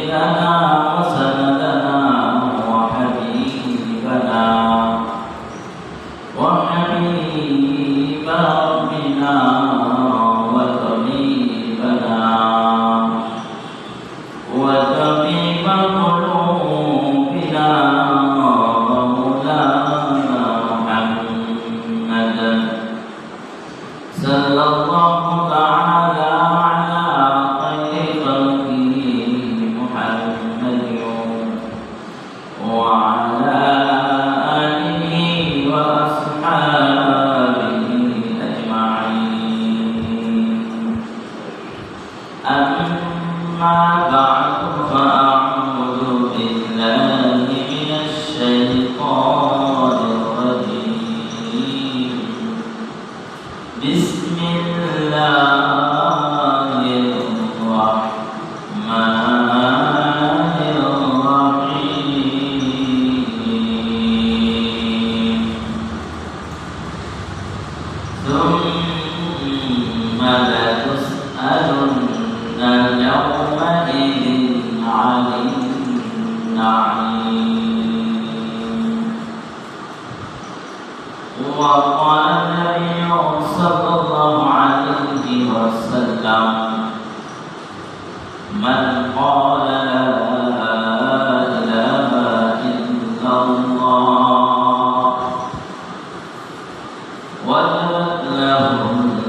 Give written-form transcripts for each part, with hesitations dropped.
سيدنا وسندنا وحبيبنا وحبيب ربنا وطبيبنا وطبيب قلوبنا ومولانا محمد صلى الله تعالى على خير خلقه محمد وعلى آله وأصحابه أجمعين. أما بعد فأعوذ بالله من الشيطان الرجيم. بسم الله الرحمن الرحيم. ثم لتسألن يومئذ عن النعيم. وقال النبي صلى الله عليه وسلم: من قال لا إله إلا الله وجبت له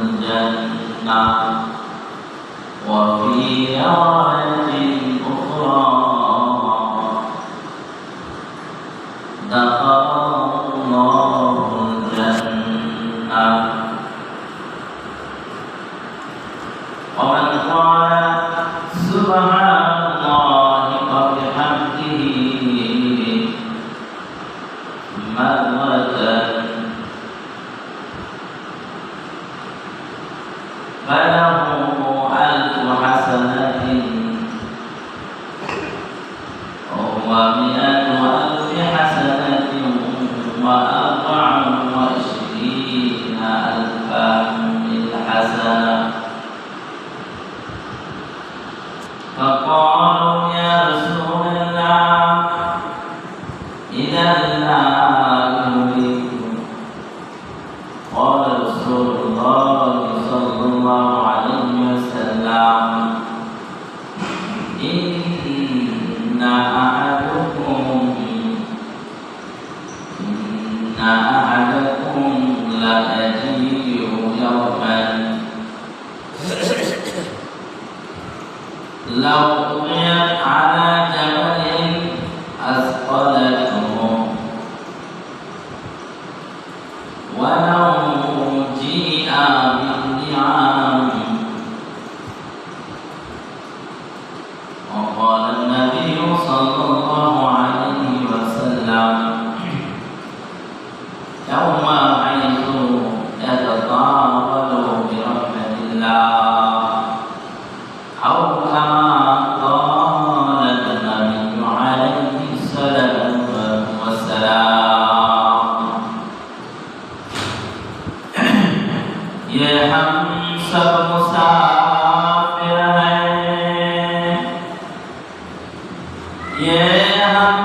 الجنة. وفي رواية أخرى: دخل الله الجنة. ومن قال سبحان الله وبحمده مرة فله 1000 حسنة و100,000 حسنة و24,000 حسنة. فقالوا يا رسول الله إذا لا نريد. قال رسول الله صلى الله عليه وسلم: إن أحدكم ليجيء يوما لو وقعت على جبل أثقلته ولو جيء بالنعام. وقال النبي صلى الله عليه وسلم: يوم حيث يتطاول برحمة الله أو كما قال النبي عليه الصلاة والسلام: ये हम सब मुसाफिर हैं, ये हम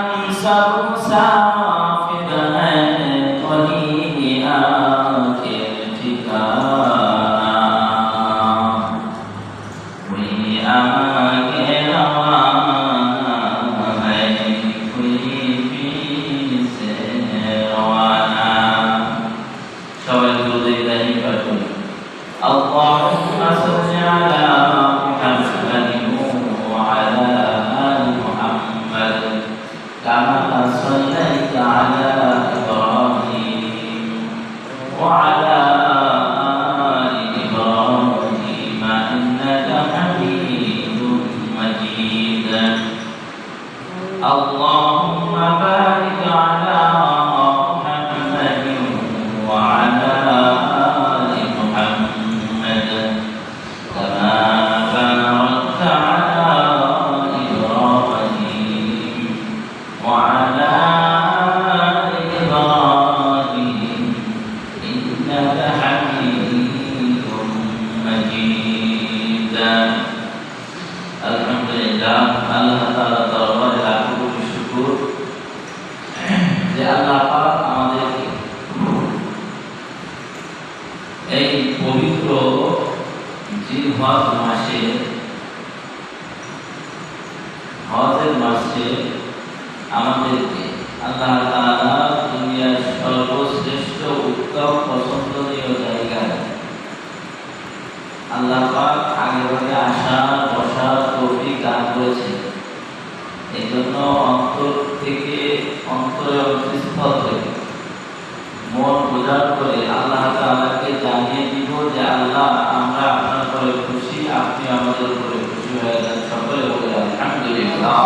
सब मुसाफिर हैं, वही आखिर ठिकाना, वही आगे रवाना है, वही पीर से रवाना। सवाल गुरुदेव पढ़ो। اللهم صل على محمد وعلى آل محمد كما صليت على إبراهيم وعلى آل إبراهيم إنك حميد مجيد. اللهم بارك على محمد وعلى آل محمد كما باركت على إبراهيم وعلى آل إبراهيم إنك حميد مجيد. الحمد لله. আল্লাহ তাআলার দরবারে লাখো কোটি শুকর যে আল্লাহ পাক আমাদেরকে এই পবিত্র জিলহজ মাসে হজের মাসে আমাদেরকে আল্লাহ তাআলা দুনিয়ার সর্বশ্রেষ্ঠ উত্তম পছন্দনীয় জায়গায় আল্লাহ পাক আগেভাগে আসা বসার তৌফিক দান করেছেন। এই জন্য অন্তর থেকে অন্তরে অন্তঃস্থল থেকে মন উজাড় করে আল্লাহ তাআলাকে জানিয়ে দিব যে আল্লাহ আমরা আপনার উপরে খুশি, আপনি আমাদের উপরে খুশি হয়ে যান। সকলে বলে আলহামদুলিল্লাহ।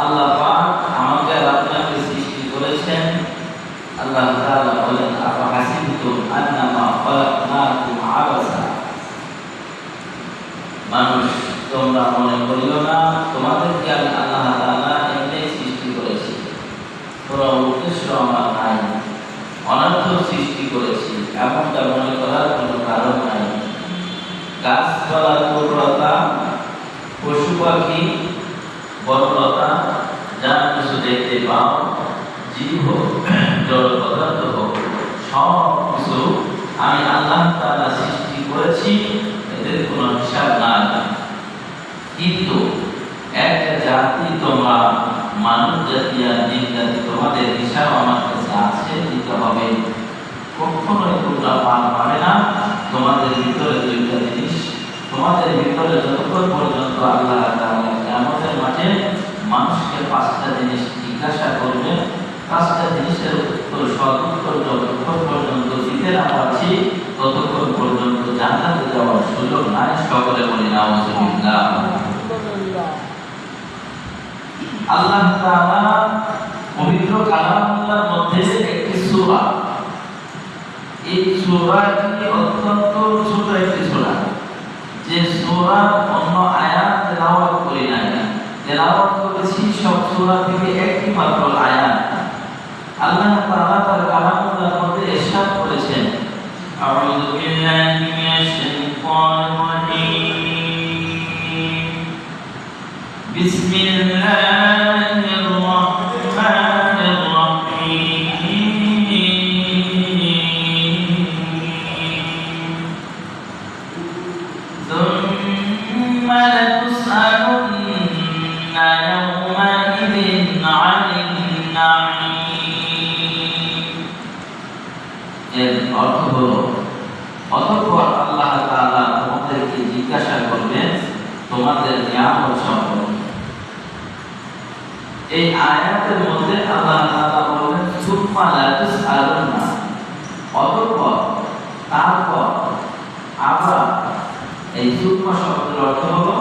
আল্লাহ পাক আমাদের আপনাকে সৃষ্টি করেছেন। আল্লাহ তাআলা বলেন আফাহাসিবতুম আন্নামা খালাকনাকুম আবাসা, মানুষ তোমরা মনে করিও না তোমাদেরকে আমি আল্লাহ তাআলা এমনি সৃষ্টি করেছি, কোনো উদ্দেশ্য আমার নাই, অনর্থক সৃষ্টি করেছি এমনটা মনে করার কোনো কারণ নাই। গাছপালা তরুলতা, পশু পাখি বনলতা যা কিছু দেখতে পাও, জীব হোক জড় পদার্থ হোক, সব কিছু আমি আল্লাহ তাআলা সৃষ্টি করেছি, এদের কোনো হিসাব নাই। কিন্তু একটা জাতি তোমরা মানুষ জাতি আর জিন জাতি, তোমাদের হিসাব আমার কাছে আছে, দিতে হবে। কখনোই তোমরা পারবে না। তোমাদের ভিতরে দুইটা জিনিস, তোমাদের ভিতরে যতক্ষণ পর্যন্ত আল্লাহ তাআলা কিয়ামতের মাঠে মানুষকে পাঁচটা জিনিস জিজ্ঞাসা করবে, পাঁচটা জিনিসের উত্তর সদুত্তর যতক্ষণ পর্যন্ত দিতে না পারছি ততক্ষণ পর্যন্ত জান্নাতে যাওয়ার সুযোগ নাই। সকলে বলি নাউযুবিল্লাহ। আল্লাহ তাআলা পবিত্র কালামুল্লাহর মধ্যে একটি সূরা, এই সূরাটি অত্যন্ত ছোট একটি সূরা, যে সূরা অন্য আয়াত তেলাওয়াত করি নাই, তেলাওয়াত করেছি সব সূরা থেকে একটি মাত্র আয়াত। আল্লাহ তাআলা তার কালামুল্লাহর মধ্যে ইরশাদ করেছেন, আউযু বিল্লাহি মিনাশ শাইতানির রাজীম, বিসমিল্লাহির রাহমানির রাহিম, সুম্মা লাতুসআলুন্না ইয়াওমাইযিন আনিন নাঈম। এর অর্থ হলো অতঃপর আল্লাহ তাআলা তোমাদেরকে জিজ্ঞাসা করবেন তোমাদের নিয়ামত সম্পর্কে। এই আয়াতের মধ্যে আল্লাহ তাআলা বলেন সুম্মা লাতুসআলুন্না, অতঃপর, তারপর, আবার। এই সুম্মা শব্দের অর্থ হলো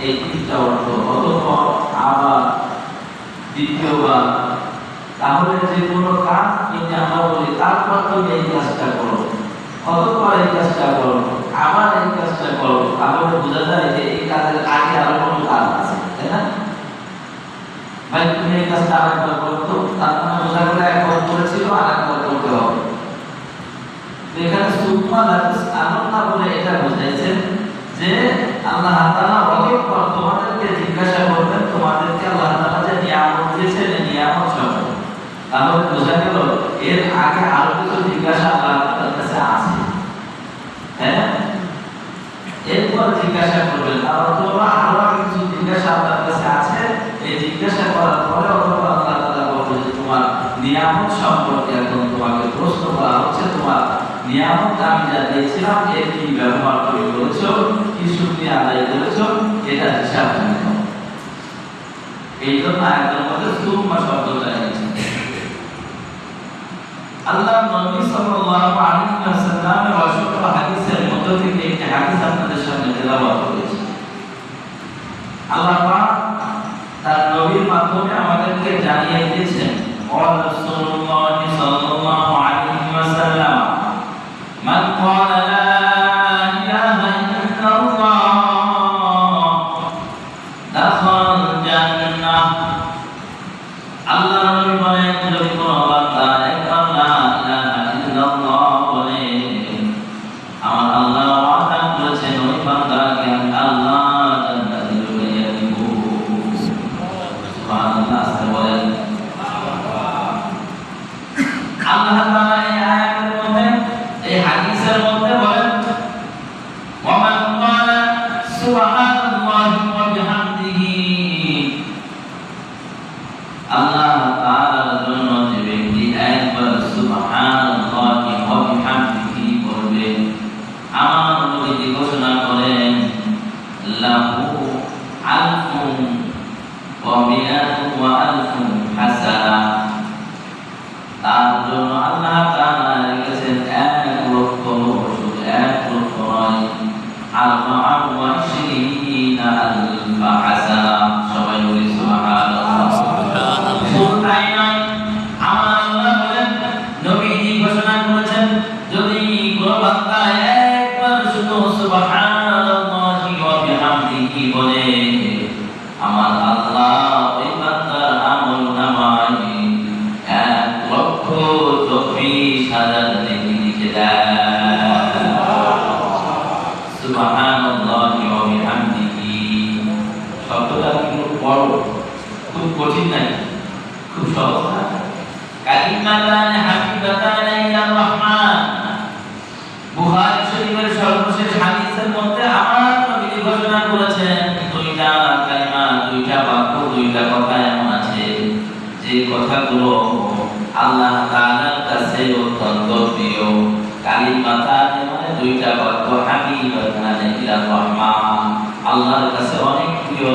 এই তিনটা অর্থ, অতঃপর, আবার, দ্বিতীয়বার। তাহলে যে কোনো কাজ যদি আমরা বলি তারপর তুমি এই কাজটা করো, অতঃপর এই কাজটা করো, আবার এই কাজটা করো, তাহলে বোঝা যায় যে এই কাজের আগে আরো কোনো কাজ আছে, তাই না? ভাই তুমি এই কাজটা আরেকবার করো তো, তার মানে বোঝা গেল একবার করেছিল আরেকবার করতে হবে। এখানে সুম্মা লাতুসআলুন্না বলে এটা বোঝাইছেন যে আল্লাহ তাআলা অতঃপর তোমাদেরকে জিজ্ঞাসা করবেন তোমাদেরকে আল্লাহ তাআলা যে নিয়ামত দিয়েছেন এই নিয়ামত সম্পর্কে। তাহলে বোঝা গেল এর আগে আরো কিছু জিজ্ঞাসা আল্লাহ তাআলার কাছে আছে, হ্যাঁ? এরপর জিজ্ঞাসা করবেন, তার অর্থ হলো আরো কিছু জিজ্ঞাসা আল্লাহর কাছে আছে। এই জিজ্ঞাসা করার পরে অথবা আল্লাহ তাআলা বলবেন যে তোমার নিয়ামত সম্পর্কে এখন তোমাকে প্রশ্ন করা হচ্ছে, তোমার নিয়ামত আমি যা দিয়েছিলাম এর কি ব্যবহার তুমি করেছো, কি শুকরিয়া আদায় করেছো, এটা হিসাব তুমি দাও। এই জন্য আয়াতের মধ্যে সুম্মা শব্দটা এনেছে। আল্লাহ নবী সাল্লাল্লাহু আলাইহি ওয়াসাল্লামের অসংখ্য হাদিসের মধ্যে থেকে একটি হাদিস আপনাদের সামনে তেলাওয়াত করেছি। আল্লাহ পাক তার নবীর মাধ্যমে আমাদেরকে জানিয়ে দিয়েছেন, ওয়া রাসূলুল্লাহ সাল্লাল্লাহু আলাইহি ওয়াসাল্লাম মান ক্বালা লা ইলাহা ইল্লাল্লাহ দাখাল জান্নাহ। আল্লাহ নবী বলেন, যদি কোনো বান্দা একবার লা ইলাহা ইল্লাল্লাহ বলে, আমার আল্লাহ ওয়াদা করেছেন সুবহানাল্লাহি ওয়া বিহামদিহি। শব্দটা কিন্তু বড়, খুব কঠিন নাকি? খুব সহজ না? কালিমাতান হাবিবাতান ইলার রহমান। বুখারী শরীফের সর্বশেষ হাদিসের মধ্যে আমার নবী ঘোষণা করেছেন, দুইটা কালিমা, দুইটা বাক্য, দুইটা কথা এমন আছে যে কথাগুলো আল্লাহ তাআলার কাছে অত্যন্ত প্রিয়। কালিমাতান মানে দুইটা বাক্য, হাবিবাতান ইলার রহমান, আল্লাহর কাছে অনেক প্রিয়।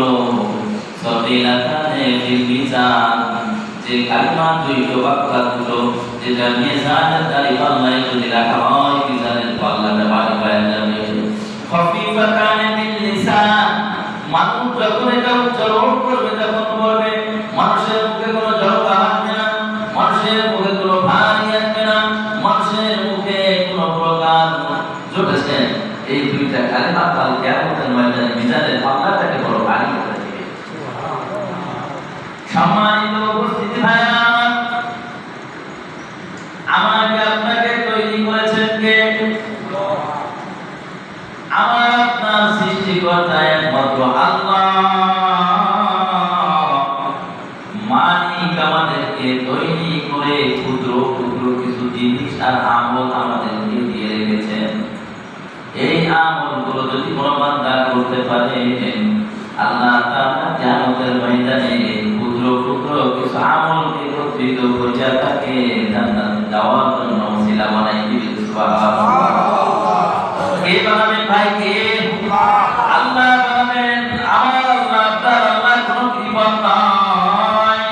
সকিলাতান ফিল মিজান, যে কালিমা দুইটা বাক্য দুটো যেটা মিজানের দাঁড়ি পাল্লায় যদি রাখা হয় মিজানের পাল্লাটা ভারী হয়ে যাবে। খফিফাতান ফিল লিসান, মানুষ যখন এটা উচ্চারণ করবে তখন বলবে মানুষের মুখে কোনো জড়তা আসবে না, মানুষের মুখে কোনো ভারী আসবে না, মানুষের মুখে কোনো প্রকার জোটেছে। এই দুইটা কালিমা কাল কিয়ামতের ময়দানে মিজানের পাল্লাটাকে বড় ভারী করে দিবে। সম্মানিত উপস্থিতি ভাইরা, আমাকে আপনাকে তৈরি করেছেন কে? আমার আপনার সৃষ্টিকর্তা একমাত্র আল্লাহ। মালিক আমাদেরকে তৈরি করে ক্ষুদ্র ক্ষুদ্র কিছু জিনিস আর আমল আমাদেরকে দিয়ে রেখেছেন। এই আমলগুলো যদি কোনো বান্দা করতে পারে, আল্লাহ তাআলা কিয়ামতের ময়দানে ক্ষুদ্র ক্ষুদ্র কিছু আমলকে একত্রিত করে তাকে জান্নাতে যাওয়ার জন্য ওসিলা বানাই দিবেন। সুবহানাল্লাহ। কে বানাবেন ভাই? কে? আল্লাহ বানাবেন। আমার আল্লাহ, আপনার আল্লাহ কোনো কৃপণ নয়।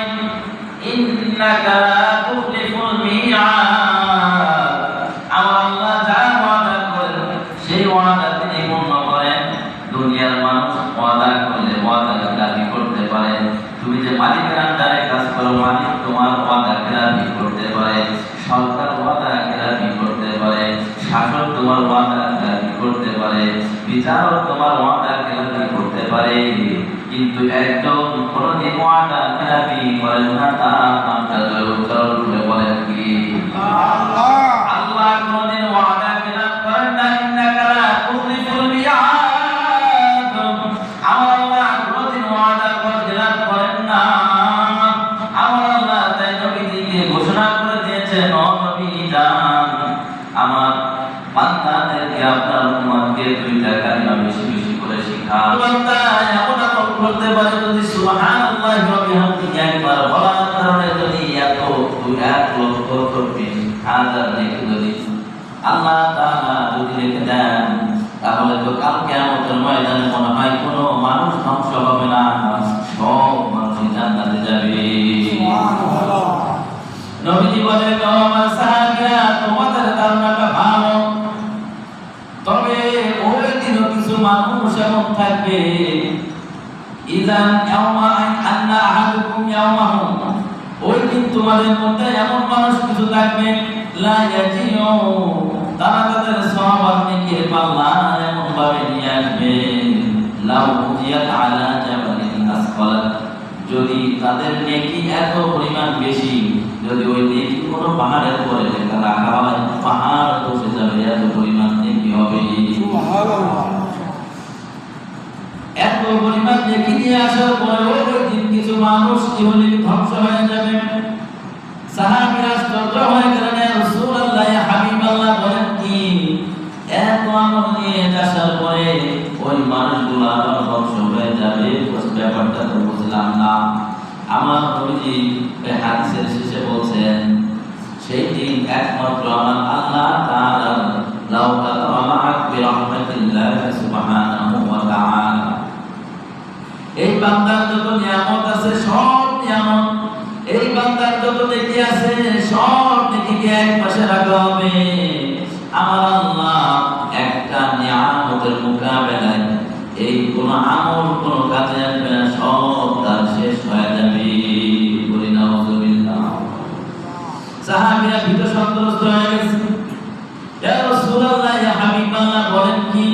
ইন্নাকা লা তুখলিফুল মিআদ, আমার আল্লাহ যা ওয়াদা করেন সেই ওয়াদা তিনি পূর্ণ করেন। দুনিয়ার মানুষ ওয়াদা করলে ওয়াদা খিলাফি করতে পারে। তুমি যে মালিকের আন্ডারে কাজ করো, মালিক তোমার ওয়াদা খিলাফি করতে পারে, সরকার ওয়াদা খিলাফি করতে পারে, শাসক তোমার ওয়াদা খিলাফি করতে পারে, বিচারক তোমার ওয়াদা খিলাফি করতে পারে, কিন্তু একজন কোনদিন ওয়াদা খিলাফি করেন না। তার নামটা উচ্চারণ করে বলেন কি? আল্লাহ। আল্লাহ কোনদিন ওয়াদা খিলাফ করেন না। ইন্নাকা লা তুখলিফুল মিআদ, আমার আল্লাহ কোনদিন ওয়াদা খিলাফ করেন না। আমার আল্লাহ তাই নবীকে ঘোষণা করে দিয়েছেন, ও নবী জান, আমার বান্দাদেরকে, আপনার উম্মতকে দুইটা কালিমা বেশি বেশি করে শিখান। বান্দা এমন আমল করতে পারে যদি সুবহানাল্লাহি ওয়া বিহামদিহি একবার বলার কারণে যদি এত 2,40,000 নেকি যদি আল্লাহ তাআলা যদি রেখে দেন, তাহলে তো কাল কিয়ামতের ময়দানে মনে হয় কোনো মানুষ ধ্বংস হবে না, সব মানুষ জান্নাতে যাবে। সুবহানাল্লাহ। নবীজি বলেন, ও আমার সাহাবীরা, তোমাদের ধারণাটা ভালো, তবে ওই দিনও কিছু মানুষ এমন থাকবে, ইযান ইয়াওমা আন্না আহাদুকুম ইয়াওমাহু, ওই দিন তোমাদের মধ্যে এমন মানুষ কিছু থাকবে, লা ইয়াজিউ, তারা তাদের সওয়াব আর নেকির পাল্লা এমন ভাবে নিয়ে আসবে, লাউ উজিয়াত আলা জাবালিন আসফালাত, যদি তাদের নেকি এত পরিমাণ বেশি, যদি ওই নেকি কোনো পাহাড়ের উপরে রাখা হয়, পাহাড় বসে যাবে, এত পরিমাণ নেকি হবে। সুবহানাল্লাহ। এত পরিমাণ নেকি নিয়ে আসার পরে ওই দিন কিছু মানুষ জীবনে ধ্বংস হয়ে যাবে। সাহাবীরা আশ্চর্য হয়ে গেলেন, ইয়া রাসূলুল্লাহ, ইয়া হাবিবাল্লাহ, বলেন কি এত আমল নিয়ে আসার পরে ওই মানুষগুলো আবার ধ্বংস হয়ে যাবে? ব্যাপারটা তো বুঝলাম না। আমার নবীজি হাদিসের শেষে বলছেন, সেই দিন একমাত্র আমার আল্লাহ তাআলা লাউ তাআমাআত বিরহমাতিল্লাহি সুবহানাহু ওয়া তাআলা, এই বান্দার যত নিয়ামত আছে সব নিয়ামত, এই বান্দার যত নেকি আছে সব নেকিকে এক পাশে রাখা হবে। আমার আল্লাহ একটা নিয়ামতের মোকাবেলায় এই কোন আমল কোন কাজে আসবে না, সব তার শেষ হয়ে যাবে। বলি নাউযুবিল্লাহ। সাহাবীরা ভীত সন্ত্রস্ত হয়ে গেছে, ইয়া রাসূলুল্লাহ, ইয়া হাবিবাল্লাহ, বলেন কি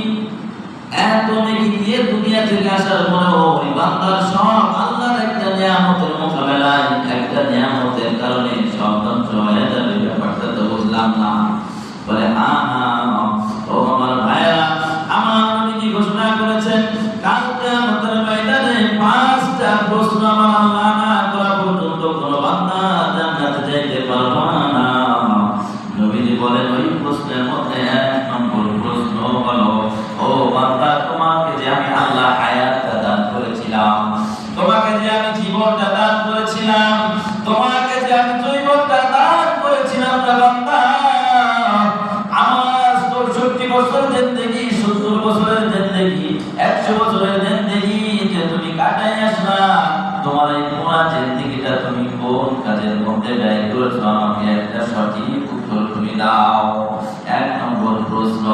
এত নেকি দিয়ে দুনিয়া থেকে আসার পরেও ওই বান্দার সব আল্লাহর একটা নিয়ামতের মোকাবেলায়, একটা নিয়ামতের কারণে সব ধ্বংস হয়ে যাবে? ব্যাপারটা তো বুঝলাম না। বলে প্রশ্নের মধ্যে 1 নম্বর প্রশ্ন হলো, ও বান্দা, তোমাকে যে আমি আল্লাহ হায়াতটা দান করেছিলাম, তোমাকে যে আমি জীবনটা দান করেছিলাম, তোমাকে যে আমি জৈবনটা দান করেছিলাম রে বান্দা, আমার 64 বছর জিন্দেগি, 70 বছরের জিন্দেগি, 100 বছরের জিন্দেগি যে তুমি কাটাই আসলা, তোমার এই পুরা জিন্দেগিটা তুমি কোন কাজের মধ্যে ব্যয় করেছো? আমাকে একটা সঠিক উত্তর তুমি দাও। 1 নম্বর প্রশ্ন।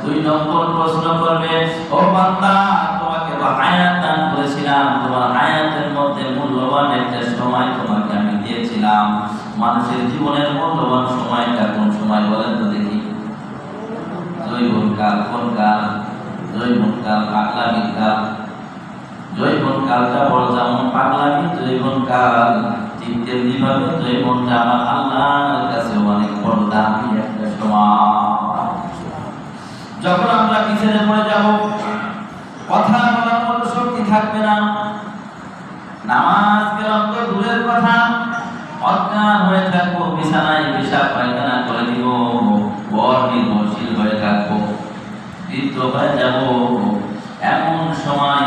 2 নম্বর প্রশ্ন করবে, ও বান্দা, তোমাকে তো হায়াত দান করেছিলাম, তোমার হায়াতের মধ্যে মূল্যবান একটা সময় তোমাকে আমি দিয়েছিলাম। মানুষের জীবনের মূল্যবান সময়টা কোন সময় বলেন তো দেখি? জৈবনকাল। কোন কাল? জৈবনকাল, পাগলামির কাল। জৈবনকালটা বড় যেমন পাগলামি, জৈবনকাল ঠিক তেমনি ভাবে জৈবনটা আমার আল্লাহর কাছে অনেক বড় দামি একটা সময়। যখন আমরা পিছনে পড়ে যাব, কথা বলার মতো শক্তি থাকবে না, নামাজ কেরাম তো দূরের কথা, অজ্ঞান হয়ে থাকবো, বিছানায় পেশাব পায়খানা করে দিব, বর নির্ভরশীল হয়ে থাকবো, বৃদ্ধ হয়ে যাব। এমন সময়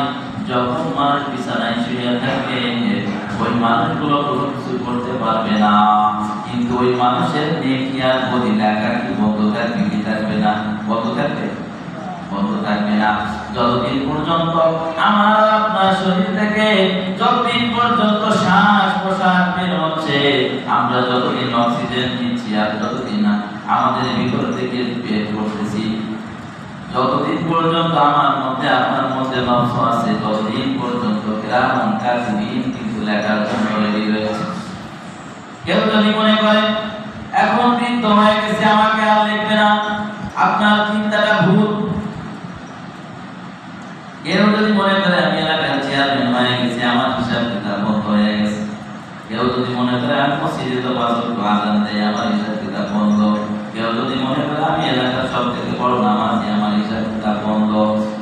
যখন মানুষ বিছানায় শুয়ে থাকবে, ওই মানুষগুলো কোনো কিছু করতে পারবে না, কিন্তু ওই মানুষের নেকি আর বদি লেখা কি বন্ধ থাকবে কি থাকবে না? বন্ধ থাকবে? বন্ধ থাকবে না। যতদিন পর্যন্ত আমার আপনার শরীর থেকে, যতদিন পর্যন্ত শ্বাস প্রশ্বাস বের হচ্ছে, আমরা যতদিন অক্সিজেন নিচ্ছি আর যতদিন না আমাদের ভিতর থেকে বের করতেছি, যতদিন পর্যন্ত আমার মধ্যে আপনার মধ্যে নফস আছে, ততদিন পর্যন্ত কিরামান কাতিবিন কিন্তু লেখার জন্য রেডি রয়েছে। কেউ যদি মনে করে এখন বৃদ্ধ হয়ে গেছে, আমাকে আর লিখবে না, আপনার চিন্তাটা ভুল। কেউ যদি মনে করে আমি এলাকার চেয়ারম্যান হয়ে গেছি, আমার হিসাব কিতাব বন্ধ হয়ে গেছে। কেউ যদি মনে করে আমি মসজিদে তো 5 ওয়াক্ত আযান দেই, আমার হিসাব কিতাব বন্ধ। কেউ যদি মনে করে আমি এলাকার সব থেকে বড় নামাজি, আমার হিসাব কিতাব বন্ধ।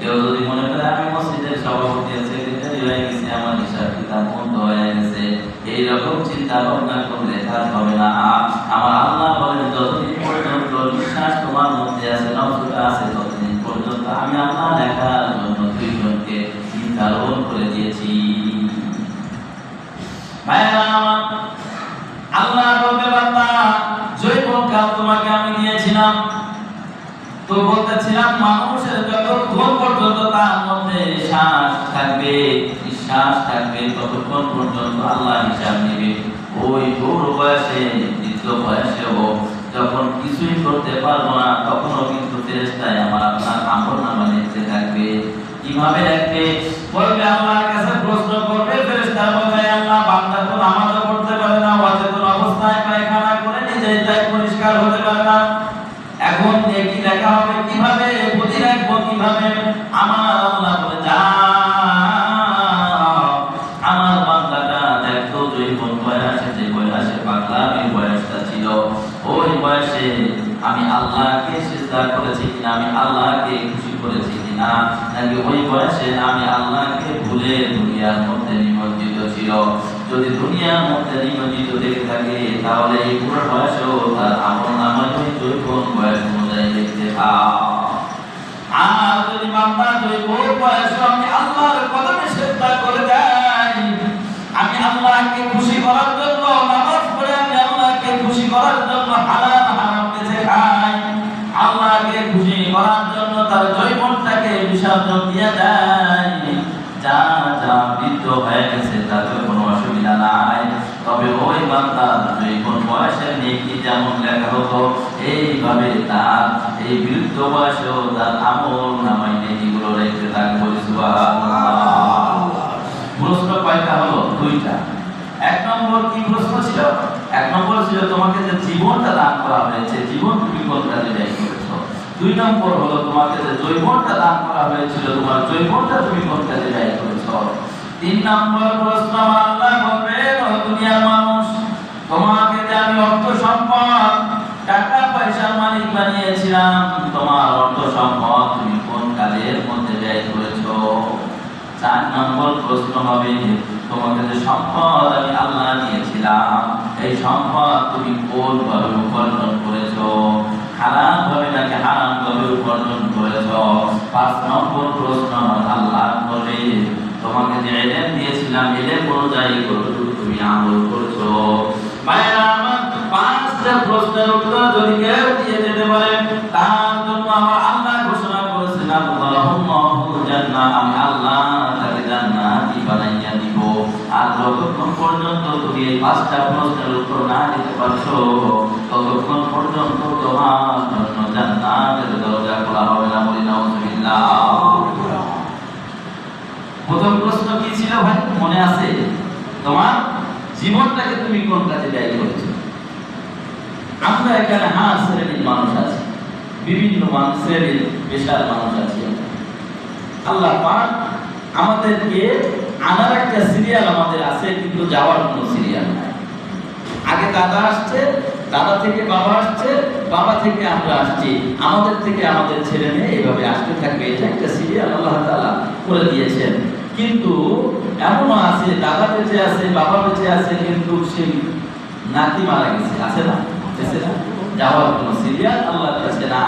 কেউ যদি মনে করে আমি মসজিদের সভাপতি সেক্রেটারি হয়ে গেছি, আমার হিসাব কিতাব বন্ধ হয়ে গেছে, এইরকম চিন্তা ভাবনা করলে কাজ হবে না। আমার আল্লাহ বলেন, যতদিন পর্যন্ত বিশ্বাস তোমার মধ্যে আছে, নফসটা আছে, ততদিন পর্যন্ত আমি আল্লাহ দেখার জন্য 2 জনকে নির্ধারণ করে দিয়েছি। ভাইরা আমার, আল্লাহ বলতে বান্দা, জৈবনকাল তোমাকে আমি দিয়েছিলাম, তো বলতেছিলাম মানুষের যতক্ষণ পর্যন্ত তার মধ্যে শ্বাস থাকবে, নিঃশ্বাস থাকবে, ততক্ষণ পর্যন্ত আল্লাহ হিসাব নেবে। ওই বুড়ো বয়সে, বৃদ্ধ বয়সেও যখন কিছুই করতে পারবো না, তখনও কিন্তু ফেরেশতায় আমার আপনার আমলনামা লিখতে থাকবে। কিভাবে রাখবে? বলবে, আল্লাহর কাছে প্রশ্ন করবে, ফেরেশতা বলবে, আল্লাহ, বান্দা তো নামাজও পড়তে পারে না, অচেতন অবস্থায় পায়খানা করে নিজেই তাই পরিষ্কার হতে পারে না, এখন নেকি লেখা হবে কিভাবে? বুদ্ধি রাখবো কিভাবে? আমার আল্লাহ বলে, যা আমার বান্দাটা দেখতো যৌবন বয়সে, যে বয়সে পাগলামির বয়সটা ছিল, ওই বয়সে আমি আল্লাহকে সিজদা করেছি কিনা, আমি আল্লাহকে খুশি করেছি কিনা, নাকি ওই বয়সে আমি আল্লাহকে ভুলে দুনিয়ার মধ্যে নিমজ্জিত ছিল। যদি দুনিয়ার মধ্যে নিমজ্জিত দেখে থাকে, তাহলে এই পুরো বয়সেও তার আমলনামায় ওই যৌবন বয়স অনুযায়ী দেখতে পাও। আর যদি বান্দা যৌবন বয়সে আমি আল্লাহর কদমে সিজদা করে যাই, আমি আল্লাহকে খুশি করার জন্য নামাজ পড়ে, আমি আল্লাহকে খুশি করার জন্য হালাল হারাম বেছে খাই, আল্লাহকে খুশি করার জন্য তার জৈবনটাকে বিসর্জন দিয়ে দেয়, যা যা বৃদ্ধ হয়ে গেছে তাতে কোনো অসুবিধা নাই। তবে ওই বান্দার যৌবন বয়সের নেকি যেমন লেখা হতো, এইভাবে তার এই বৃদ্ধ বয়সেও তার আমলনামায় নেকিগুলো রেখে থাকবে। সুবহানাল্লাহ। প্রশ্ন কয়টা হলো? 2টা। 1 নম্বর কি প্রশ্ন ছিল? 1 নম্বর ছিল তোমাকে যে জীবনটা দান করা হয়েছে, জীবন তুমি কোন কাজে ব্যয় করেছো। 2 নম্বর হলো তোমাকে যে জৈবনটা দান করা হয়েছিল, তোমার জৈবনটা তুমি কোন কাজে ব্যয় করেছো। 3 নম্বর প্রশ্ন আল্লাহ বলবেন, ও দুনিয়ার মানুষ, তোমাকে যে আমি অর্থ সম্পদ, টাকা পয়সার মালিক বানিয়েছিলাম, তোমার অর্থ সম্পদ তুমি কোন কাজের মধ্যে ব্যয় করেছো। 4 নম্বর প্রশ্ন হবে, তোমাকে যে সম্পদ আমি আল্লাহ দিয়েছিলাম, এই সম্পদ তুমি কোনভাবে উপার্জন করেছো। হারাম ভাবে নাকি হারাম ভাবে উপার্জন করেছ? 5 নম্বর প্রশ্ন আল্লাহ বলে তোমাকে যে ইলম দিয়েছিলাম ইলম অনুযায়ী কতটুকু তুমি আমল করছো? ভাইরা আমার, 5টা প্রশ্নের উত্তর যদি কেউ দিয়ে যেতে পারে তার জন্য আমার আল্লাহ ঘোষণা করেছেন আল্লাহুম্মা জান্নাহ, আমি আল্লাহ তাকে জান্নাতি বানাইয়া দিব। আর যতক্ষণ পর্যন্ত তুমি এই 5টা প্রশ্নের উত্তর না দিতে পারছো ততক্ষণ পর্যন্ত তোমার জন্য জান্নাতের দরজা খোলা হবে না। বলি নাউযুবিল্লাহ। প্রথম প্রশ্ন কি ছিল ভাই, মনে আছে? তোমার জীবনটাকে তুমি কোন কাজে ব্যয় করেছো? আমরা এখানে শ্রেণীর মানুষ আছি, বিভিন্ন শ্রেণীর পেশার মানুষ আছি। আল্লাহ পাক আমাদেরকে আনার একটা সিরিয়াল আমাদের আছে, কিন্তু যাওয়ার কোনো সিরিয়াল নাই। আগে দাদা আসছে, দাদা থেকে বাবা আসছে, বাবা থেকে আমরা আসছি, আমাদের থেকে আমাদের ছেলে মেয়ে এভাবে আসতে থাকবে। এটা একটা সিরিয়াল আল্লাহ তাআলা করে দিয়েছেন। কিন্তু এমনও আছে দাদা বেঁচে আছে, বাবা বেঁচে আছে, কিন্তু সেই নাতি মারা গেছে, আছে না? যাওয়ার কোনো সিরিয়াল আল্লাহর কাছে না,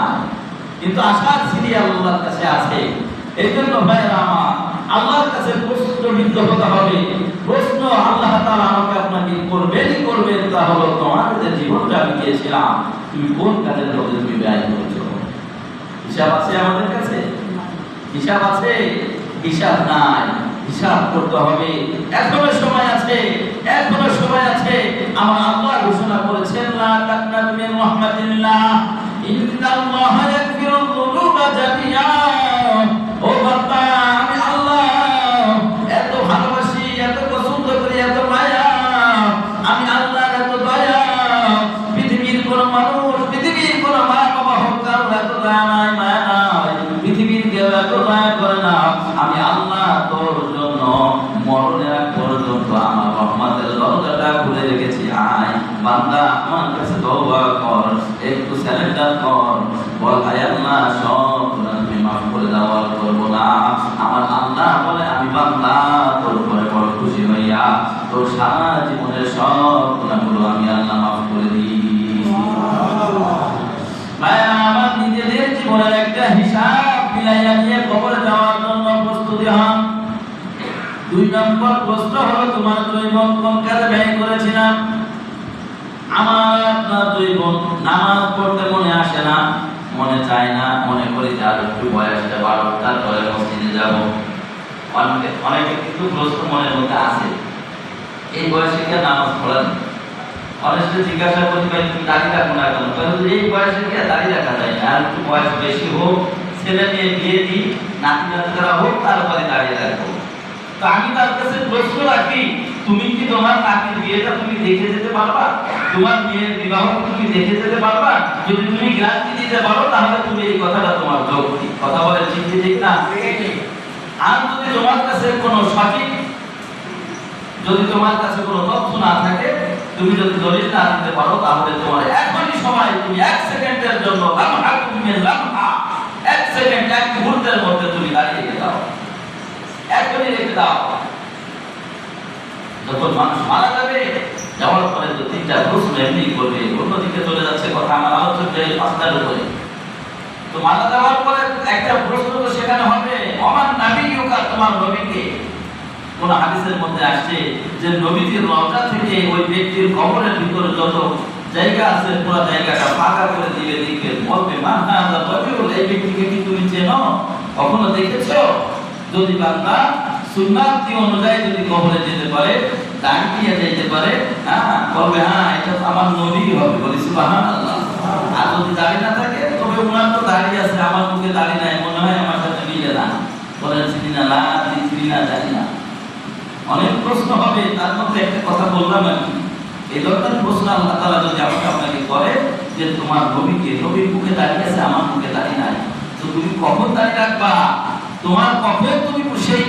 কিন্তু আসার সিরিয়াল আল্লাহর কাছে আছে। এই জন্য ভাইরা আমার, আল্লাহর কাছে প্রশ্নবিদ্ধ হতে হবে। প্রশ্ন আল্লাহ তাআলা আমাকে আপনাকে করবেন, তা হলো তোমার যে জীবনটা আমি দিয়েছিলাম তুমি কোন কাজের মধ্যে তুমি ব্যয় করেছো? হিসাব আছে আমাদের কাছে? হিসাব আছে? হিসাব নাই। হিসাব করতে হবে। এখনো সময় আছে, এখনো সময় আছে। আমার আল্লাহ ঘোষণা করেছেন লা তাকনাতু মিন রাহমাতিল্লাহ ইন্নাল্লাহা ইয়াগফিরুয যুনুবা জামিআ। ও বান্দা, আমি আল্লাহ এত ভালোবাসি, এত পছন্দ করি, এত মায়া, আমি আল্লাহর এত দয়া। পৃথিবীর কোন মানুষ, পৃথিবীর কোন মা বাবা হোক, কারোর এত দয়া নাই, মায়া নাই। পৃথিবীর কেউ এত দয়া করে না। আমি আল্লাহ তোর জন্য মরণের আগ পর্যন্ত আমার রহমতের দরজাটা খুলে রেখেছি। আয় বান্দা, আমার কাছে তওবা কর, একটু সারেন্ডার কর, বল আয় আল্লাহ সব গুনাহ তুমি মাফ করে দাও, আর করব না। আমার আল্লাহ বলে আমি বান্দা তোর উপরে বড় খুশি হইয়া তোর সারা জীবনের সব গুনাহগুলো আমি আল্লাহ মাফ করে দিই। ভাইরা আমার, নিজেদের জীবনের একটা হিসাব মিলাইয়া নিয়ে কবরে যাওয়ার জন্য প্রস্তুতি হন। 2 নম্বর প্রশ্ন হলো তোমার জীবন কোন কাজে ব্যয় করেছিলাম? আমার আপনার জীবন নামাজ পড়তে মনে আসে না, মনে চায় না, মনে করি যে আর একটু বয়সটা বাড়ো, তারপরে মসজিদে যাব। অনেকে কিন্তু প্রশ্ন মনের মধ্যে আছে, এই বয়সে কি নামাজ পড়েন? অনেকে জিজ্ঞাসা করি ভাই তুমি দাঁড়িয়ে রাখো না কেন? কারণ এই বয়সে কি দাঁড়িয়ে রাখা যায় না, আর একটু বয়স বেশি হোক, ছেলে মেয়ে বিয়ে দিই, নাতি নাতিরা হোক, তারপরে দাঁড়িয়ে রাখবো। তো আমি তার কাছে প্রশ্ন রাখি, তুমি কি তোমার নাতির বিয়েটা তুমি দেখে যেতে পারবা? তোমার মেয়ের বিবাহ তুমি দেখে যেতে পারবা? যদি তুমি গ্যারান্টি দিতে পারো তাহলে তুমি এই কথাটা তোমার যৌক্তিক কথা, বলে ঠিক না? আর যদি তোমার কাছে কোনো সঠিক, যদি তোমার কাছে কোনো তথ্য না থাকে, তুমি যদি দলিল না দিতে পারো, তাহলে তোমার এখনই সময়, তুমি 1 সেকেন্ডের জন্য, এক সেকেন্ড, 1 মুহূর্তের মধ্যে তুমি দাঁড়িয়ে দাও, এখনই রেখে দাও। যখন মানুষ মারা যাবে, যাওয়ার পরে তো 3টা প্রশ্ন এমনি করবে, অন্যদিকে চলে যাচ্ছে কথা, আমার আলোচনা এই 5টার উপরে। তো মারা যাওয়ার পরে একটা প্রশ্ন তো সেখানে হবে, আমার নবীকা, তোমার নবীকে। কোন হাদিসের মধ্যে আসছে যে নবীজির রওজা থেকে ওই ব্যক্তির কবরের ভিতরে যত জায়গা আছে পুরো জায়গাটা ফাঁকা করে দিবে, দিকে বলবে মা হাযা রাজুল, এই ব্যক্তিকে কি তুমি চেনো, কখনো দেখেছো? যদি বান্দা সুন্নাত অনুযায়ী যদি কবরে যেতে পারে, দাঁড়িয়ে যেতে পারে, বলবে হ্যাঁ এটা তো আমার নবী হবে, বলি সুবহানাল্লাহ। আর যদি দাঁড়িয়ে না থাকে, তবে ওনার তো দাঁড়িয়ে আছে, আমার মুখে দাঁড়িয়ে নাই, মনে হয় আমার সাথে মিলে না, বলেন চিনি না, চিনি না, জানি না। অনেক প্রশ্ন হবে, তার মধ্যে একটা কথা বললাম আর কি, এই ধরনের প্রশ্ন আল্লাহ তাআলা যদি আপনাকে করে যে তোমার নবীকে, নবীর মুখে দাঁড়িয়ে আছে, আমার মুখে দাঁড়িয়ে নাই, তো তুমি কখন দাঁড়িয়ে রাখবা? তোমার কখন তুমি সেই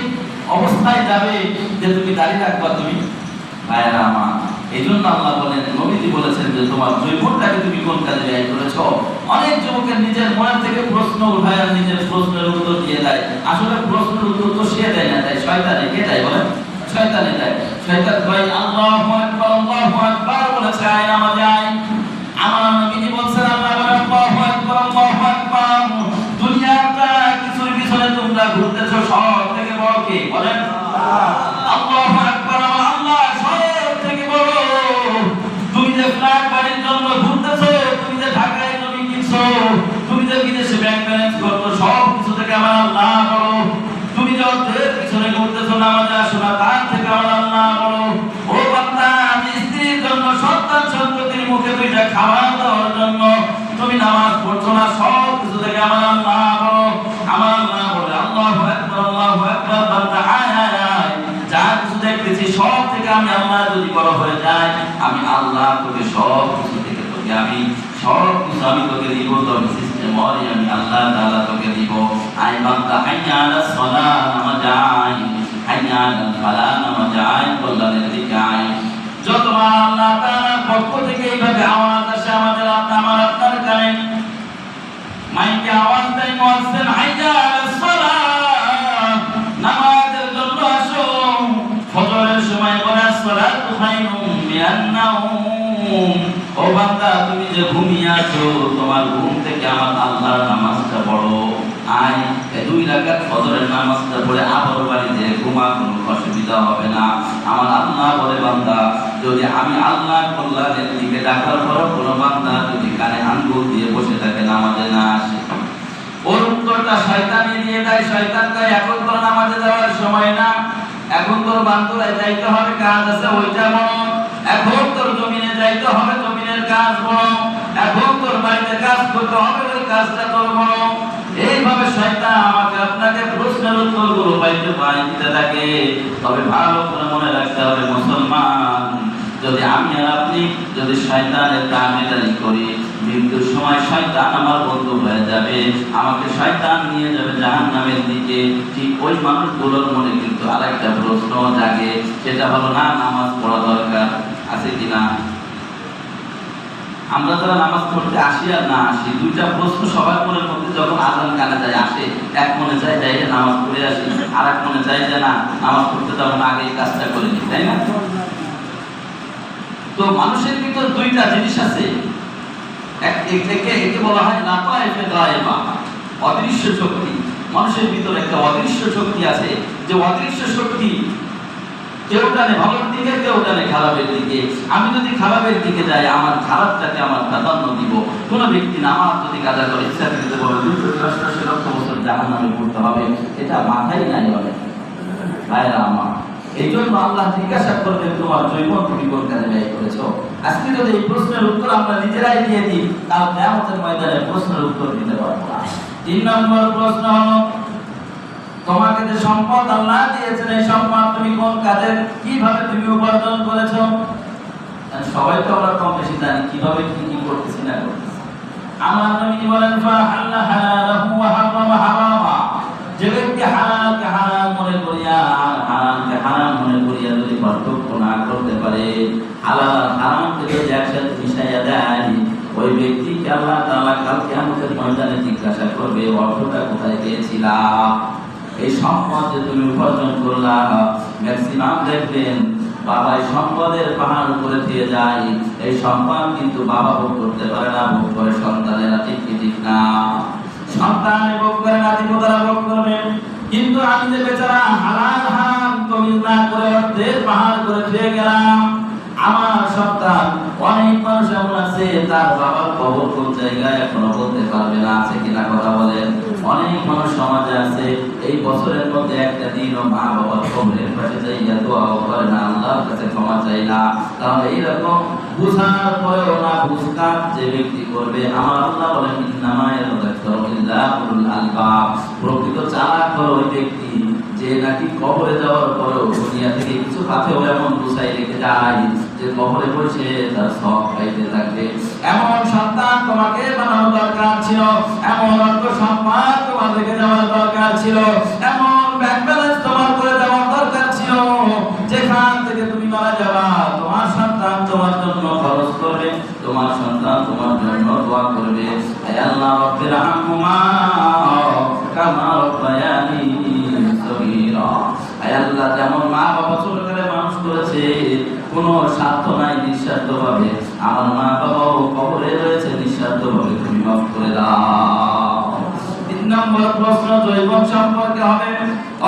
অবস্থায় যাবে যে তুমি দাঁড়িয়ে রাখবা? তুমি ভাইরা আমার, এই জন্য আল্লাহ বলেন, নবীজি বলেছেন যে তোমার জীবনটাকে তুমি কোন কাজে ব্যয় করেছো? অনেক যুবকের নিজের মন থেকে প্রশ্ন উঠায় আর নিজের প্রশ্নের উত্তর দিয়ে দেয়। আসলে প্রশ্নের উত্তর তো সে দেয় না, তাই শয়তানে। কে দেয় বলেন? শয়তানে দেয়। শয়তান ভাই আল্লাহু আকবার বলেছে, আয় নামাজে আয়। আমার নবীজি বলছেন আল্লাহু আকবার কে? বলেন আল্লাহু আকবার। আল্লাহ সব থেকে বড়। তুমি যে ফ্ল্যাট বাড়ির জন্য ঘুরতেছো, তুমি যে ঢাকায় জমি কিনছো, তুমি যে বিদেশে ব্যাংক ব্যালেন্স করছো, সব কিছু থেকে আমার আল্লাহ বড়। তুমি যে অর্থের পিছনে ঘুরতেছো, নামাজে আসো না, তার থেকে আমার আল্লাহ বড়। ও বান্দা, স্ত্রীর জন্য, সন্তান সন্ততির মুখে দুইটা খাবার দেওয়ার জন্য তুমি নামাজ পড়ছো না, সব কিছু থেকে আমার আল্লাহ বড়। আমার আল্লাহ বলে আল্লাহু আকবার, আল্লাহু আকবার। বান্দা আয় আয় আয়, যা কিছু দেখতেছি সব থেকে আমি আল্লাহ যদি বড় হয়ে যায়, আমি আল্লাহ তোকে সব কিছু থেকে আমি সব কিছু আমি তোকে দিব। তবে সিস্টেম আমি আল্লাহ তাআলা তোকে দিব। আয় বান্দা, হাইয়া আলাস সালাহ, নামাজ আয়, হাইয়া আলাল ফালাহ, নামাজ আয়, কল্যাণের দিকে আয়। যতবার আল্লাহ তাআলার পক্ষ থেকে এইভাবে আওয়াজ আসে আমাদের আপনার কানে, মাইকে আওয়াজ দেয় মুয়াজ্জিন, হাইয়া আলাস সালাহ, নামাজের জন্য আসো। ফজরের সময় বলে আসসালাতু খায়রুম মিনান নাওম। ও বান্দা, তুমি যে ঘুমিয়ে আছো, তোমার ঘুম থেকে আমার আল্লাহর নামাজটা পড়ো। আয়, এই 2 রাকাত ফজরের নামাজটা পড়ে আবার বাড়িতে ঘুমা, কোনো অসুবিধা হবে না। আমার আল্লাহ বলে বান্দা, যদি আমি আল্লাহর কল্যাণের দিকে ডাকার পর কোনো বান্দা যদি কানে আঙ্গুল দিয়ে বসে থাকে, নামাজে না আসে, ওর উত্তরটা শয়তানই দিয়ে দেয়। শয়তান কয়, এখন তোর নামাজে যাওয়ার সময় না, এখন তোর বান্দরায় যাইতে হবে, কাজ আছে ওইটা বড়। এখন তোর জমিনে যাইতে হবে, জমিনের কাজ বড়। এখন তোর বাড়িতে কাজ করতে হবে, ওই কাজটা তোর বড়। এইভাবে শয়তান আমাকে আপনাকে প্রশ্নের উত্তরগুলো দিতে থাকে। তবে ভালো করে মনে রাখতে হবে মুসলমান, যদি আমি আর আপনি যদি শয়তানের তাবেদারি করি, মৃত্যুর সময় শয়তান আমার বন্ধু হয়ে যাবে, আমাকে শয়তান নিয়ে যাবে জাহান্নামের দিকে। ঠিক ওই মানুষগুলোর মনে কিন্তু আরেকটা প্রশ্ন জাগে, সেটা হলো না নামাজ পড়া দরকার আছে কিনা। আমরা যারা নামাজ পড়তে আসি আর না আসি, দুইটা প্রশ্ন সবার মনের মধ্যে যখন আজান কানে যায় আসে। এক মনে চায় যাই নামাজ পড়ে আসি, আর এক মনে চায় যে না, নামাজ পড়তে যাবো না, আগে এই কাজটা করে নি, তাই না? তো মানুষের ভিতর দুইটা জিনিস আছে, একে বলা হয় লাতায়েফে গায়েবা, অদৃশ্য শক্তি। মানুষের ভিতর একটা অদৃশ্য শক্তি আছে, যে অদৃশ্য শক্তি কেউ টানে ভালোর দিকে, কেউ টানে খারাপের দিকে। আমি যদি খারাপের দিকে যাই, আমার খারাপটাকে আমার প্রাধান্য দিব। কোন ব্যক্তি নামাজ যদি কাজা করে ইচ্ছা থেকে বলে 288 লক্ষ বছর জাহান্নামে পড়তে হবে, এটা মাথায় নাই বলে ভাইরা আমার। এই জন্য আল্লাহ জিজ্ঞাসা করবেন, তোমার জৈবন তুমি কোন কাজে ব্যয় করেছ? আজকে যদি এই প্রশ্নের উত্তর আমরা নিজেরাই দিয়ে দিই, তাহলে কিয়ামতের ময়দানে প্রশ্নের উত্তর দিতে পারবো না। 3 নম্বর প্রশ্ন হলো, তোমাকে যে সম্পদ আল্লাহ দিয়েছেন, এই সম্পদ তুমি কোন কাজে কিভাবে তুমি উপার্জন করেছো? সবাই তো আমরা কম বেশি জানি কিভাবে কি করতেছি না করতেছি। আমার নবী বলেন, ফাহাল্লা হালালাহু ওয়া হারামা হারামা। যে ব্যক্তি হালালকে হারাম মনে করিয়া আর হারামকে হারাম মনে করিয়া যদি পার্থক্য না করতে পারে, হালাল আর হারামকে যদি একসাথে মিশাইয়া দেয়, ওই ব্যক্তিকে আল্লাহ তাআলা কাল কিয়ামতের ময়দানে জিজ্ঞাসা করবে, অর্থটা কোথায় পেয়েছিলা? এই সম্পদ যে তুমি উপার্জন করলা, ম্যাক্সিমাম দেখবেন বাবা এই সম্পদের পাহাড় উপরে দিয়ে যায়। এই সম্পদ কিন্তু বাবা ভোগ করতে পারে না, ভোগ করে সন্তানেরা। ঠিক কি ঠিক না? সন্তান ভোগ করে, নাতিপোতারা ভোগ করবে। কিন্তু আমি যে বেচারা হালাল হারাম তমিজ না করে অর্থের পাহাড় করে দিয়ে গেলাম, আমার সন্তান, অনেক মানুষ এমন আছে তার বাবার কবর কোন জায়গায় এখনো বলতে পারবে না, আছে কিনা কথা বলেন? অনেক মানুষ সমাজে আছে, এই বছরের মধ্যে একটা দিনও মা বাবার কবরের পাশে যাইয়া দোয়াও করে না, আল্লাহর কাছে ক্ষমা চাই না। তাহলে এইরকম বুঝার পরেও না বুঝকার যে ব্যক্তি করবে, আমার আল্লাহ বলেন ইন্নামা ইয়াতাযাক্কারুল আলবাব। প্রকৃত চালাক হলো ওই ব্যক্তি যে নাকি কবরে যাওয়ার পরেও দুনিয়া থেকে কিছু হাতেও এমন গুছাই রেখে যায় যে কবরে বসে তার সব খাইতে থাকবে। এমন সন্তান তোমাকে বানানো দরকার ছিল, এমন অর্থ সম্পদ তোমার রেখে যাওয়ার দরকার ছিল, এমন ব্যাংক ব্যালেন্স তোমার করে যাওয়ার দরকার ছিল, যেখান থেকে তুমি মারা যাবা তোমার সন্তান তোমার জন্য খরচ করবে, তোমার সন্তান তোমার জন্য দোয়া করবে, হে আল্লাহ রব্বির হামহুমা কামা রাব্বায়ানি সগীরা। হে আল্লাহ, যেমন মা বাবা ছোট করে মানুষ করেছে, কোনো স্বার্থ নাই, নিঃস্বার্থভাবে আমার মা বাবাও কবরে রয়েছে, নিঃস্বার্থভাবে তুমি মাফ করে দাও। 3 নম্বর নম্বর প্রশ্ন যৌবন সম্পর্কে হবে,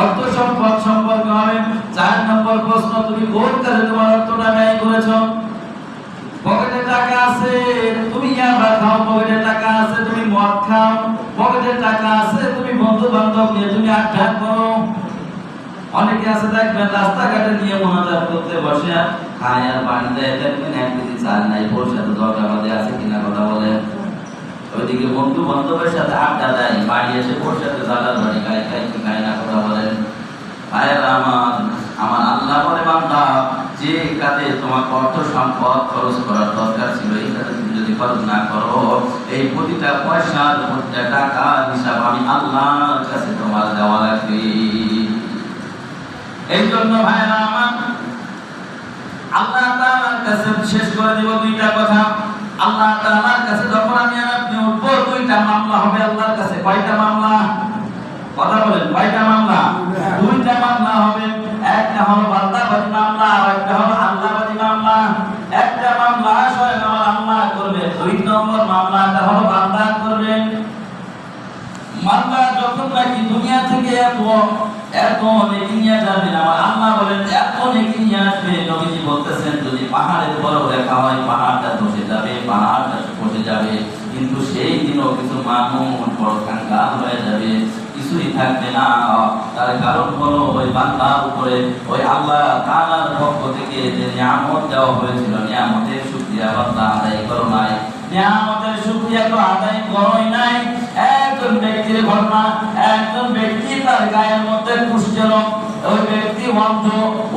অর্থ সম্পদ সম্পর্কে হবে। 4 নম্বর প্রশ্ন, তুমি কোন কাজে তোমার অর্থটা ব্যয় করেছো? পকেটে টাকা আছে তুমি ইয়াবা খাও, পকেটে টাকা আছে তুমি মদ খাও, পকেটে টাকা আছে তুমি বন্ধু বান্ধব নিয়ে তুমি আড্ডা করো। অনেকে আছে দেখবেন রাস্তাঘাটে নিয়ে মোনাজাত করতে বসে খায় আর বাড়ি দেয়, দেখবেন এক কেজি চাল নাই, ওর সাথে দরজা বাঁধে আছে কিনা কথা বলে। ওইদিকে বন্ধু বান্ধবের সাথে আড্ডা দেয়, বাড়ি এসে ওর সাথে দাদা ধরে গায়ে খাই কি খায় না কথা বলেন। ভাইয়েরা আমার আল্লাহ বলে বান্দা, যে কাজে তোমার অর্থ সম্পদ খরচ করার দরকার ছিল এই কাজে তুমি যদি খরচ না করো, এই প্রতিটা পয়সার প্রতিটা টাকা হিসাব আমি আল্লাহর কাছে তোমার দেওয়া লাগবে। এই জন্য ভাইয়েরা আমার আল্লাহ তাআলার কাছে শেষ করে দিব দুইটা কথা। আল্লাহ তাআলার কাছে যখন আমি আর আপনি উঠবো, দুইটা মামলা হবে আল্লাহর কাছে। কয়টা মামলা? কথা বলেন, কয়টা মামলা? দুইটা মামলা হবে। একটা হলো বান্দাবাদী মামলা আর একটা হলো আল্লাহবাদী মামলা। একটা মামলা স্বয়ং আমার আল্লাহ করবে, 2 নম্বর মামলাটা হলো বান্দা করবে। মামলা যখন নাকি দুনিয়া থেকে এত নেকি নিয়ে যাবেন, আমার আল্লাহ বলেন এত নেকি নিয়ে আসবে। নবীজি বলতেছেন যদি পাহাড়ের বড় লেখা হয় পাহাড়টা ধসে যাবে, পাহাড়টা পড়ে যাবে, কিন্তু সেই দিনও কিছু মানুষ বড় কাঙ্গাল হয়ে যাবে, কিছুই থাকবে না। তার কারণ হলো ওই বান্দার উপরে ওই আল্লাহ তাআলার পক্ষ থেকে যে নিয়ামত দেওয়া হয়েছিল, নিয়ামতের শুকরিয়া বান্দা আদায় করো নাই। নিয়ামতের শুকরিয়া তো আদায় করোই নাই। একজন ব্যক্তির ঘটনা, একজন ব্যক্তি তার গায়ের মধ্যে কুষ্ঠের, ওই ব্যক্তি অন্ধ,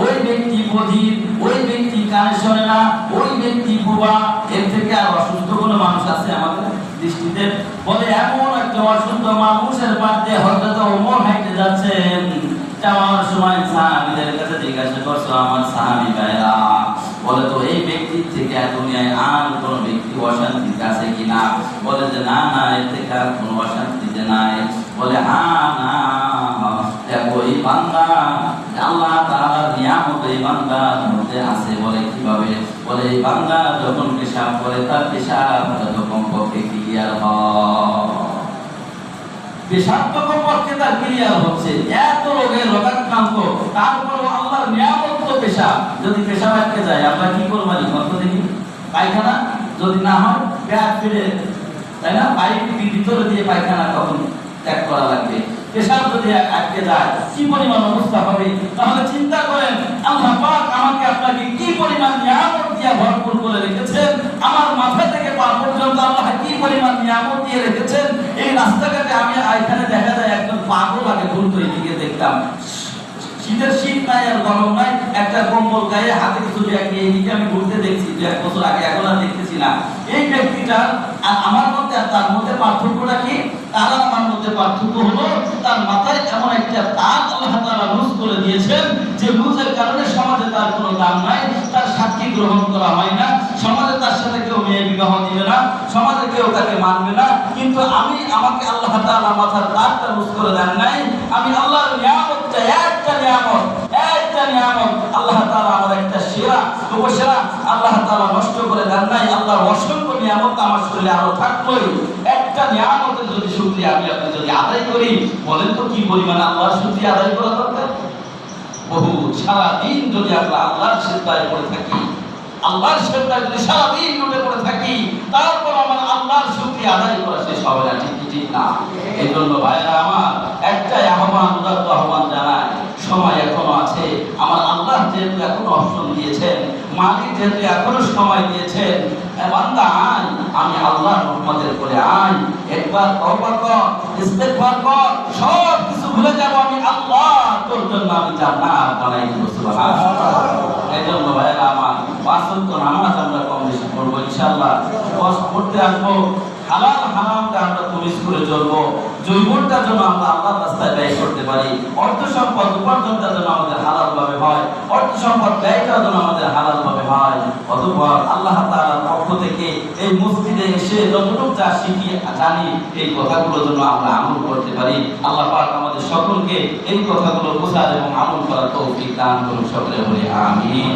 ওই ব্যক্তি বধির, ওই ব্যক্তি কানে শোনে না, ওই ব্যক্তি বুবা। এর থেকে আর অসুস্থ কোনো মানুষ আছে আমাদের দৃষ্টিতে? বলে এমন একটা অসুস্থ মানুষের পাশে হযরত ওমর হাঁটতে যাচ্ছেন, যাওয়ার সময় সাহাবীদের কাছে জিজ্ঞাসা করছো, আমার সাহাবী ভাইরা বলে তো এই ব্যক্তির থেকে দুনিয়ায় আর কোন ব্যক্তি অশান্তিতে আছে কিনা? বলে যে না না, এর থেকে আর কোনো অশান্তিতে নাই। বলে হ্যাঁ না, দেখো এই বান্দা আল্লাহ তাআলার নিয়ামত এই বান্দার মধ্যে আছে। বলে কিভাবে? বলে এই বান্দা যখন পেশাব করে তার পেশাব যখন পক্ষে ক্লিয়ার হয়, পেশাব যখন পক্ষে তার ক্লিয়ার হচ্ছে, এত রোগে রোগাক্রান্ত, তারপর আল্লাহর নিয়ামত তো পেশাব। যদি পেশাব আটকে যায় আমরা কি করবো? কত দেখি পায়খানা যদি না হয় পেট ফিরে, তাই না? পাইপ ভিতরে দিয়ে পায়খানা তখন ত্যাগ করা লাগবে। পেশাব যদি আটকে যায় কি পরিমাণ অবস্থা হবে? তাহলে চিন্তা করেন আল্লাহ পাক আমাকে আপনাকে কি পরিমাণ নিয়ামত দিয়ে ভরপুর করে রেখেছেন। আমার মাথা থেকে পা পর্যন্ত আল্লাহ কি পরিমাণ নিয়ামত দিয়ে রেখেছেন। এই রাস্তাঘাটে আমি এখানে দেখা যায় একজন পাগল আগে ঘুরতো, এদিকে দেখতাম শীতের শীত নাই আর গরম নাই, একটা কম্বল গায়ে হাতে কিছু ব্যাগ নিয়ে এইদিকে আমি ঘুরতে দেখছি 1 বছর আগে, এখন আর দেখতেছি না। এই ব্যক্তিটা আর আমার মধ্যে আর তার মধ্যে পার্থক্যটা কি? তার আমার মধ্যে পার্থক্য হলো তার মাথায় এমন একটা তাজ আল্লাহ তাআলা লুজ করে দিয়েছেন যে লুজের কারণে সমাজে তার কোনো দাম নাই, তার সাক্ষী গ্রহণ করা হয় না, সমাজে তার সাথে কেউ মেয়ে বিবাহ দিবে না, সমাজে কেউ তাকে মানবে না। কিন্তু আমাকে আল্লাহ তাআলা মাথার তাজটা লুজ করে দেন নাই। আমি আল্লাহর নিয়ামতটা একটা নিয়ামত আল্লাহ তাআলা আমার একটা সেরা উপসেরা আল্লাহ তাআলা নষ্ট করে দেন নাই। আল্লাহর অসংখ্য নিয়ামত আমার শরীরে আরো থাকলোই, একটা নিয়ামতের যদি শুকরিয়া আমি আপনি যদি আদায় করি, বলেন তো কি পরিমাণ আল্লাহর শুকরিয়া আদায় করা দরকার? বহু সারাদিন যদি আমরা আল্লাহর সিজদায় পড়ে থাকি, আল্লাহর সিজদায় যদি সারাদিন লুটে পড়ে থাকি, তারপর আমার আল্লাহর শুকরিয়া আদায় করা শেষ হবে না। ঠিক না? এই জন্য ভাইরা আমার একটাই আহ্বান, উদাত্ত আহ্বান জানাই, সময় এখনো আছে। আমার আল্লাহ যেহেতু এখনো অপশন দিয়েছেন, মালিক যেহেতু এখনো সময় দিয়েছেন, বান্দা আয়, আমি আল্লাহর রহমতের করে আয়, একবার তওবা কর, ইস্তেগফার কর, সব কিছু ভুলে যাব, আমি আল্লাহ তোর জন্য আমি জান্নাত বানাই দেব। সুবহানাল্লাহ। এই জন্য ভাইরা আমার 5 ওয়াক্ত নামাজ আমরা কম বেশি পড়বো ইনশাআল্লাহ, পড়তে আসবো। হালাল হারামটা আমরা তমিজ করে চলবো, জৈবনটা যেন আমরা আল্লাহর রাস্তায় ব্যয় করতে পারি, অর্থ সম্পদ উপার্জনটা যেন আমাদের হালাল ভাবে হয়, অর্থ সম্পদ ব্যয়টা যেন আমাদের হালাল ভাবে হয়। অতঃপর আল্লাহ তাআলার পক্ষ থেকে এই মসজিদে এসে যতটুকু যা শিখি জানি এই কথাগুলো যেন আমরা আমল করতে পারি। আল্লাহ পাক আমাদের সকলকে এই কথাগুলো বোঝার এবং আমল করার তৌফিক দান করুন। সকলে বলি আমিন।